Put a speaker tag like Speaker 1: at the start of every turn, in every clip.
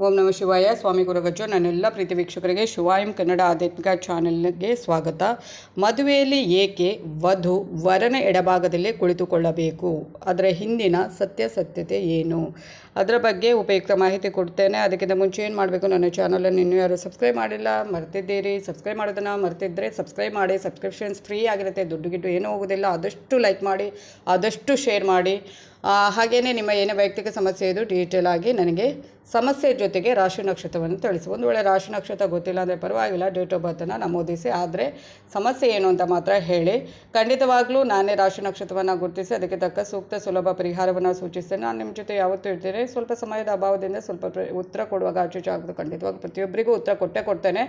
Speaker 1: ಓಂ ನಮಃ ಶಿವಾಯ. ಸ್ವಾಮಿ ಗುರುಗಜ್ಜು. ನನ್ನೆಲ್ಲ ಪ್ರೀತಿ ವೀಕ್ಷಕರಿಗೆ ಶಿವಾಯಂ ಕನ್ನಡ ಆಧ್ಯಾತ್ಮಿಕ ಚಾನೆಲ್ಗೆ ಸ್ವಾಗತ. ಮದುವೆಯಲ್ಲಿ ಏಕೆ ವಧು ವರನ ಎಡಭಾಗದಲ್ಲಿ ಕುಳಿತುಕೊಳ್ಳಬೇಕು, ಅದರ ಹಿಂದಿನ ಸತ್ಯತೆ ಏನು, ಅದರ ಬಗ್ಗೆ ಉಪಯುಕ್ತ ಮಾಹಿತಿ ಕೊಡ್ತೇನೆ. ಅದಕ್ಕಿಂತ ಮುಂಚೆ ಏನು ಮಾಡಬೇಕು, ನನ್ನ ಚಾನಲನ್ನು ಇನ್ನೂ ಯಾರು ಸಬ್ಸ್ಕ್ರೈಬ್ ಮಾಡಿಲ್ಲ, ಮರ್ತಿದ್ದೀರಿ. ಸಬ್ಸ್ಕ್ರೈಬ್ ಮಾಡೋದನ್ನು ಮರ್ತಿದ್ದರೆ ಸಬ್ಸ್ಕ್ರೈಬ್ ಮಾಡಿ. ಸಬ್ಸ್ಕ್ರಿಪ್ಷನ್ಸ್ ಫ್ರೀ ಆಗಿರುತ್ತೆ, ದುಡ್ಡು ಗಿಡ್ಡು ಏನೂ ಹೋಗೋದಿಲ್ಲ. ಆದಷ್ಟು ಲೈಕ್ ಮಾಡಿ, ಆದಷ್ಟು ಶೇರ್ ಮಾಡಿ. ಹಾಗೆಯೇ ನಿಮ್ಮ ಏನೇ ವೈಯಕ್ತಿಕ ಸಮಸ್ಯೆ ಇದು ಡೀಟೇಲ್ ಆಗಿ ನನಗೆ ಸಮಸ್ಯೆ ಜೊತೆಗೆ ರಾಶಿ ನಕ್ಷತ್ರವನ್ನು ತಿಳಿಸಿ. ಒಂದು ವೇಳೆ ರಾಶಿ ನಕ್ಷತ್ರ ಗೊತ್ತಿಲ್ಲ ಅಂದರೆ ಪರವಾಗಿಲ್ಲ, ಡೇಟ್ ಆಫ್ ಬರ್ತನ್ನು ನಮೂದಿಸಿ. ಆದರೆ ಸಮಸ್ಯೆ ಏನು ಅಂತ ಮಾತ್ರ ಹೇಳಿ. ಖಂಡಿತವಾಗ್ಲೂ ನಾನೇ ರಾಶಿ ನಕ್ಷತ್ರವನ್ನು ಗುರುತಿಸಿ ಅದಕ್ಕೆ ತಕ್ಕ ಸೂಕ್ತ ಸುಲಭ ಪರಿಹಾರವನ್ನು ಸೂಚಿಸ್ತೇನೆ. ನಾನು ನಿಮ್ಮ ಜೊತೆ ಯಾವತ್ತೂ ಇರ್ತೇನೆ. ಸ್ವಲ್ಪ ಸಮಯದ ಅಭಾವದಿಂದ ಸ್ವಲ್ಪ ಉತ್ತರ ಕೊಡುವಾಗ ಆಚೆ ಆಗೋದು ಖಂಡಿತವಾಗಿ ಪ್ರತಿಯೊಬ್ಬರಿಗೂ ಉತ್ತರ ಕೊಡ್ತೇನೆ.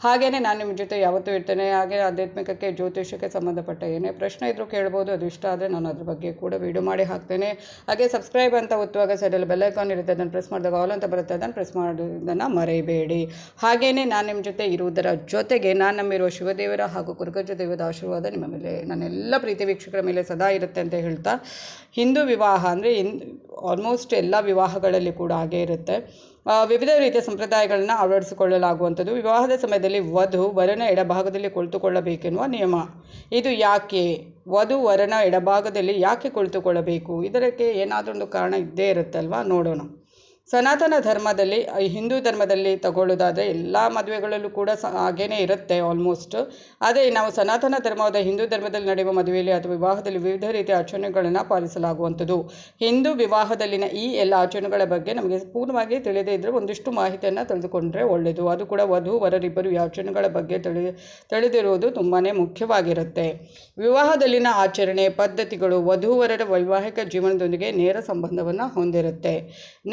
Speaker 1: ಹಾಗೆಯೇ ನಾನು ನಿಮ್ಮ ಜೊತೆ ಯಾವತ್ತೂ ಇರ್ತೇನೆ. ಹಾಗೆ ಆಧ್ಯಾತ್ಮಿಕಕ್ಕೆ ಜ್ಯೋತಿಷಕ್ಕೆ ಸಂಬಂಧಪಟ್ಟ ಏನೇ ಪ್ರಶ್ನೆ ಇದ್ರೂ ಕೇಳ್ಬೋದು. ಅದು ಇಷ್ಟ ಆದರೆ ನಾನು ಅದ್ರ ಬಗ್ಗೆ ಕೂಡ ವಿಡಿಯೋ ಮಾಡಿ ಹಾಕ್ತೇನೆ. ಹಾಗೆ ಸಬ್ಸ್ಕ್ರೈಬ್ ಅಂತ ಒತ್ತುವಾಗ ಸೈಡಲ್ಲಿ ಬೆಲ್ ಐಕಾನ್ ಇರುತ್ತೆ, ಅದನ್ನು ಪ್ರೆಸ್ ಮಾಡಿದಾಗ ಆಲ್ ಅಂತ ಬರುತ್ತೆ, ಅದನ್ನು ಪ್ರೆಸ್ ಮಾಡೋದನ್ನು ಮರೆಯಬೇಡಿ. ಹಾಗೆಯೇ ನಾನು ನಿಮ್ಮ ಜೊತೆ ಇರುವುದರ ಜೊತೆಗೆ ನಾನು ನಂಬಿರುವ ಶಿವದೇವರ ಹಾಗೂ ಕುರುಗಜ್ಜ ದೇವದ ಆಶೀರ್ವಾದ ನಿಮ್ಮ ಮೇಲೆ, ನನ್ನೆಲ್ಲ ಪ್ರೀತಿ ವೀಕ್ಷಕರ ಮೇಲೆ ಸದಾ ಇರುತ್ತೆ ಅಂತ ಹೇಳ್ತಾ, ಹಿಂದೂ ವಿವಾಹ ಅಂದರೆ ಆಲ್ಮೋಸ್ಟ್ ಎಲ್ಲ ವಿವಾಹಗಳಲ್ಲಿ ಕೂಡ ಹಾಗೇ ಇರುತ್ತೆ. ವಿವಿಧ ರೀತಿಯ ಸಂಪ್ರದಾಯಗಳನ್ನು ಅಳವಡಿಸಿಕೊಳ್ಳಲಾಗುವಂಥದ್ದು. ವಿವಾಹದ ಸಮಯದಲ್ಲಿ ವಧು ವರನ ಎಡಭಾಗದಲ್ಲಿ ಕುಳಿತುಕೊಳ್ಳಬೇಕೆನ್ನುವ ನಿಯಮ. ಇದು ಯಾಕೆ ವಧು ವರನ ಎಡಭಾಗದಲ್ಲಿ ಯಾಕೆ ಕುಳಿತುಕೊಳ್ಳಬೇಕು? ಇದಕ್ಕೆ ಏನಾದರೂ ಒಂದು ಕಾರಣ ಇದ್ದೇ ಇರುತ್ತಲ್ವಾ, ನೋಡೋಣ. ಸನಾತನ ಧರ್ಮದಲ್ಲಿ, ಹಿಂದೂ ಧರ್ಮದಲ್ಲಿ ತಗೊಳ್ಳೋದಾದರೆ ಎಲ್ಲ ಮದುವೆಗಳಲ್ಲೂ ಕೂಡ ಹಾಗೇನೇ ಇರುತ್ತೆ ಆಲ್ಮೋಸ್ಟ್. ಆದರೆ ನಾವು ಸನಾತನ ಧರ್ಮವಾದ ಹಿಂದೂ ಧರ್ಮದಲ್ಲಿ ನಡೆಯುವ ಮದುವೆಯಲ್ಲಿ ಅಥವಾ ವಿವಾಹದಲ್ಲಿ ವಿವಿಧ ರೀತಿಯ ಆಚರಣೆಗಳನ್ನು ಪಾಲಿಸಲಾಗುವಂಥದ್ದು. ಹಿಂದೂ ವಿವಾಹದಲ್ಲಿನ ಈ ಎಲ್ಲ ಆಚರಣೆಗಳ ಬಗ್ಗೆ ನಮಗೆ ಪೂರ್ಣವಾಗಿ ತಿಳಿದೇ ಇದ್ದರೆ ಒಂದಿಷ್ಟು ಮಾಹಿತಿಯನ್ನು ತಿಳಿದುಕೊಂಡ್ರೆ ಒಳ್ಳೆಯದು. ಅದು ಕೂಡ ವಧು ವರರಿಬ್ಬರು ಈ ಆಚರಣೆಗಳ ಬಗ್ಗೆ ತಿಳಿದಿರುವುದು ತುಂಬಾ ಮುಖ್ಯವಾಗಿರುತ್ತೆ. ವಿವಾಹದಲ್ಲಿನ ಆಚರಣೆ ಪದ್ಧತಿಗಳು ವಧುವರರ ವೈವಾಹಿಕ ಜೀವನದೊಂದಿಗೆ ನೇರ ಸಂಬಂಧವನ್ನು ಹೊಂದಿರುತ್ತೆ.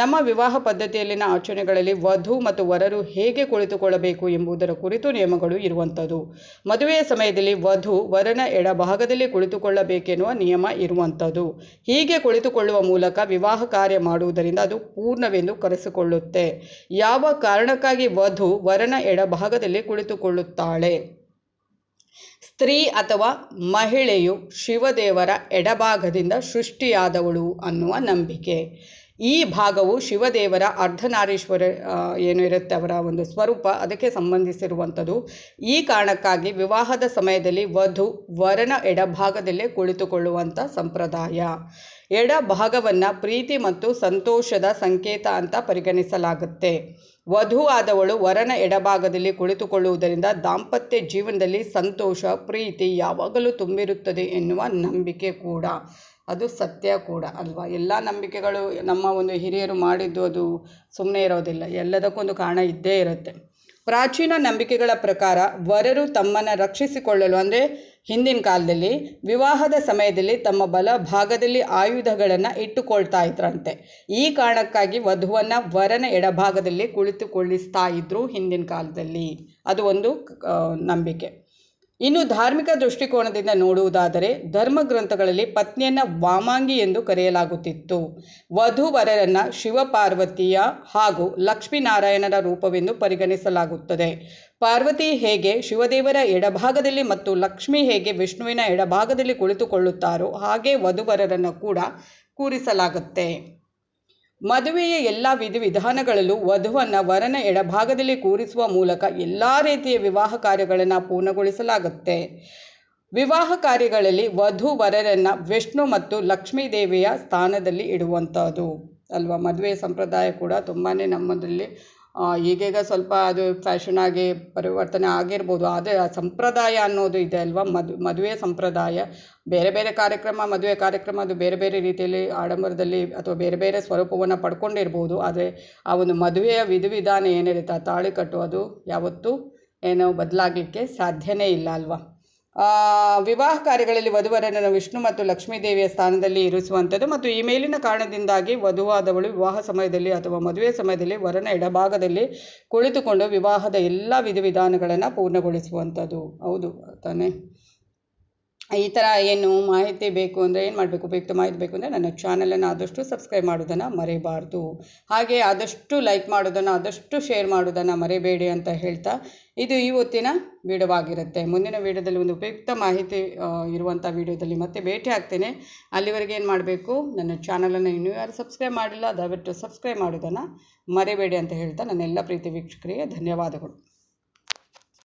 Speaker 1: ನಮ್ಮ ವಿವಾಹ ಪದ್ಧತಿಯಲ್ಲಿನ ಆಚರಣೆಗಳಲ್ಲಿ ವಧು ಮತ್ತು ವರರು ಹೇಗೆ ಕುಳಿತುಕೊಳ್ಳಬೇಕು ಎಂಬುದರ ಕುರಿತು ನಿಯಮಗಳು ಇರುವಂಥದ್ದು. ಮದುವೆಯ ಸಮಯದಲ್ಲಿ ವಧು ವರನ ಎಡಭಾಗದಲ್ಲಿ ಕುಳಿತುಕೊಳ್ಳಬೇಕೆನ್ನುವ ನಿಯಮ ಇರುವಂಥದ್ದು. ಹೀಗೆ ಕುಳಿತುಕೊಳ್ಳುವ ಮೂಲಕ ವಿವಾಹ ಕಾರ್ಯ ಮಾಡುವುದರಿಂದ ಅದು ಪೂರ್ಣವೆಂದು ಕರೆಸಿಕೊಳ್ಳುತ್ತೆ. ಯಾವ ಕಾರಣಕ್ಕಾಗಿ ವಧು ವರನ ಎಡಭಾಗದಲ್ಲಿ ಕುಳಿತುಕೊಳ್ಳುತ್ತಾಳೆ? ಸ್ತ್ರೀ ಅಥವಾ ಮಹಿಳೆಯು ಶಿವದೇವರ ಎಡಭಾಗದಿಂದ ಸೃಷ್ಟಿಯಾದವಳು ಅನ್ನುವ ನಂಬಿಕೆ. ಈ ಭಾಗವು ಶಿವದೇವರ ಅರ್ಧನಾರೀಶ್ವರ ಏನು ಇರುತ್ತೆ ಅವರ ಒಂದು ಸ್ವರೂಪ, ಅದಕ್ಕೆ ಸಂಬಂಧಿಸಿರುವಂಥದ್ದು. ಈ ಕಾರಣಕ್ಕಾಗಿ ವಿವಾಹದ ಸಮಯದಲ್ಲಿ ವಧು ವರನ ಎಡಭಾಗದಲ್ಲೇ ಕುಳಿತುಕೊಳ್ಳುವಂಥ ಸಂಪ್ರದಾಯ. ಎಡಭಾಗವನ್ನು ಪ್ರೀತಿ ಮತ್ತು ಸಂತೋಷದ ಸಂಕೇತ ಅಂತ ಪರಿಗಣಿಸಲಾಗುತ್ತೆ. ವಧು ಆದವಳು ವರನ ಎಡಭಾಗದಲ್ಲಿ ಕುಳಿತುಕೊಳ್ಳುವುದರಿಂದ ದಾಂಪತ್ಯ ಜೀವನದಲ್ಲಿ ಸಂತೋಷ ಪ್ರೀತಿ ಯಾವಾಗಲೂ ತುಂಬಿರುತ್ತದೆ ಎನ್ನುವ ನಂಬಿಕೆ ಕೂಡ. ಅದು ಸತ್ಯ ಕೂಡ ಅಲ್ವಾ. ಎಲ್ಲ ನಂಬಿಕೆಗಳು ನಮ್ಮ ಒಂದು ಹಿರಿಯರು ಮಾಡಿದ್ದು ಅದು ಸುಮ್ಮನೆ ಇರೋದಿಲ್ಲ, ಎಲ್ಲದಕ್ಕೊಂದು ಕಾರಣ ಇದ್ದೇ ಇರುತ್ತೆ. ಪ್ರಾಚೀನ ನಂಬಿಕೆಗಳ ಪ್ರಕಾರ ವರರು ತಮ್ಮನ್ನು ರಕ್ಷಿಸಿಕೊಳ್ಳಲು, ಅಂದರೆ ಹಿಂದಿನ ಕಾಲದಲ್ಲಿ ವಿವಾಹದ ಸಮಯದಲ್ಲಿ ತಮ್ಮ ಬಲ ಭಾಗದಲ್ಲಿ ಆಯುಧಗಳನ್ನು ಇಟ್ಟುಕೊಳ್ತಾ ಇದ್ರಂತೆ. ಈ ಕಾರಣಕ್ಕಾಗಿ ವಧುವನ್ನು ವರನ ಎಡಭಾಗದಲ್ಲಿ ಕುಳಿತುಕೊಳ್ಳಿಸ್ತಾ ಇದ್ರು ಹಿಂದಿನ ಕಾಲದಲ್ಲಿ. ಅದು ಒಂದು ನಂಬಿಕೆ. ಇನ್ನು ಧಾರ್ಮಿಕ ದೃಷ್ಟಿಕೋನದಿಂದ ನೋಡುವುದಾದರೆ ಧರ್ಮ ಗ್ರಂಥಗಳಲ್ಲಿ ಪತ್ನಿಯನ್ನು ವಾಮಾಂಗಿ ಎಂದು ಕರೆಯಲಾಗುತ್ತಿತ್ತು. ವಧುವರರನ್ನು ಶಿವಪಾರ್ವತಿಯ ಹಾಗೂ ಲಕ್ಷ್ಮೀನಾರಾಯಣರ ರೂಪವೆಂದು ಪರಿಗಣಿಸಲಾಗುತ್ತದೆ. ಪಾರ್ವತಿ ಹೇಗೆ ಶಿವದೇವರ ಎಡಭಾಗದಲ್ಲಿ ಮತ್ತು ಲಕ್ಷ್ಮಿ ಹೇಗೆ ವಿಷ್ಣುವಿನ ಎಡಭಾಗದಲ್ಲಿ ಕುಳಿತುಕೊಳ್ಳುತ್ತಾರೋ ಹಾಗೆ ವಧುವರರನ್ನು ಕೂಡ ಕೂರಿಸಲಾಗುತ್ತೆ. ಮದುವೆಯ ಎಲ್ಲ ವಿಧಿವಿಧಾನಗಳಲ್ಲೂ ವಧುವನ್ನು ವರನ ಎಡಭಾಗದಲ್ಲಿ ಕೂರಿಸುವ ಮೂಲಕ ಎಲ್ಲ ರೀತಿಯ ವಿವಾಹ ಕಾರ್ಯಗಳನ್ನು ಪೂರ್ಣಗೊಳಿಸಲಾಗುತ್ತೆ. ವಿವಾಹ ಕಾರ್ಯಗಳಲ್ಲಿ ವಧು ವರರನ್ನು ವಿಷ್ಣು ಮತ್ತು ಲಕ್ಷ್ಮೀ ದೇವಿಯ ಸ್ಥಾನದಲ್ಲಿ ಇಡುವಂಥದ್ದು ಅಲ್ವಾ. ಮದುವೆ ಸಂಪ್ರದಾಯ ಕೂಡ ತುಂಬಾ ನಮ್ಮದ್ರಲ್ಲಿ ಈಗೀಗ ಸ್ವಲ್ಪ ಅದು ಫ್ಯಾಷನ್ ಆಗಿ ಪರಿವರ್ತನೆ ಆಗಿರ್ಬೋದು. ಆದರೆ ಆ ಸಂಪ್ರದಾಯ ಅನ್ನೋದು ಇದೆ ಅಲ್ವಾ. ಮದುವೆಯ ಸಂಪ್ರದಾಯ ಬೇರೆ ಬೇರೆ ಕಾರ್ಯಕ್ರಮ, ಮದುವೆ ಕಾರ್ಯಕ್ರಮ ಅದು ಬೇರೆ ಬೇರೆ ರೀತಿಯಲ್ಲಿ ಆಡಂಬರದಲ್ಲಿ ಅಥವಾ ಬೇರೆ ಬೇರೆ ಸ್ವರೂಪವನ್ನು ಪಡ್ಕೊಂಡಿರ್ಬೋದು. ಆದರೆ ಆ ಒಂದು ಮದುವೆಯ ವಿಧಿವಿಧಾನ ಏನಿರುತ್ತೆ, ಆ ತಾಳಿ ಕಟ್ಟುವುದು ಯಾವತ್ತೂ ಏನೋ ಬದಲಾಗಲಿಕ್ಕೆ ಸಾಧ್ಯನೇ ಇಲ್ಲ ಅಲ್ವಾ. ವಿವಾಹ ಕಾರ್ಯಗಳಲ್ಲಿ ವಧುವರರನ್ನು ವಿಷ್ಣು ಮತ್ತು ಲಕ್ಷ್ಮೀ ದೇವಿಯ ಸ್ಥಾನದಲ್ಲಿ ಇರಿಸುವಂಥದ್ದು. ಮತ್ತು ಈ ಮೇಲಿನ ಕಾರಣದಿಂದಾಗಿ ವಧುವಾದವಳು ವಿವಾಹ ಸಮಯದಲ್ಲಿ ಅಥವಾ ಮದುವೆ ಸಮಯದಲ್ಲಿ ವರನ ಎಡಭಾಗದಲ್ಲಿ ಕುಳಿತುಕೊಂಡು ವಿವಾಹದ ಎಲ್ಲ ವಿಧಿವಿಧಾನಗಳನ್ನು ಪೂರ್ಣಗೊಳಿಸುವಂಥದ್ದು. ಹೌದು ತಾನೇ. ಈ ಥರ ಏನು ಮಾಹಿತಿ ಬೇಕು ಅಂದರೆ ಏನು ಮಾಡಬೇಕು, ಉಪಯುಕ್ತ ಮಾಹಿತಿ ಬೇಕು ಅಂದರೆ ನನ್ನ ಚಾನಲನ್ನು ಆದಷ್ಟು ಸಬ್ಸ್ಕ್ರೈಬ್ ಮಾಡೋದನ್ನು ಮರೆಯಬಾರ್ದು. ಹಾಗೆ ಆದಷ್ಟು ಲೈಕ್ ಮಾಡೋದನ್ನು, ಆದಷ್ಟು ಶೇರ್ ಮಾಡೋದನ್ನು ಮರೆಯಬೇಡಿ ಅಂತ ಹೇಳ್ತಾ ಇದು ಇವತ್ತಿನ ವಿಡಿಯೋವಾಗಿರುತ್ತೆ. ಮುಂದಿನ ವಿಡಿಯೋದಲ್ಲಿ ಒಂದು ಉಪಯುಕ್ತ ಮಾಹಿತಿ ಇರುವಂಥ ವಿಡಿಯೋದಲ್ಲಿ ಮತ್ತೆ ಭೇಟಿ ಆಗ್ತೇನೆ. ಅಲ್ಲಿವರೆಗೆ ಏನು ಮಾಡಬೇಕು, ನನ್ನ ಚಾನಲನ್ನು ಇನ್ನೂ ಯಾರು ಸಬ್ಸ್ಕ್ರೈಬ್ ಮಾಡಿಲ್ಲ ದಯವಿಟ್ಟು ಸಬ್ಸ್ಕ್ರೈಬ್ ಮಾಡೋದನ್ನು ಮರೆಯಬೇಡಿ ಅಂತ ಹೇಳ್ತಾ ನನ್ನೆಲ್ಲ ಪ್ರೀತಿ ವೀಕ್ಷಕರಿಗೆ ಧನ್ಯವಾದಗಳು.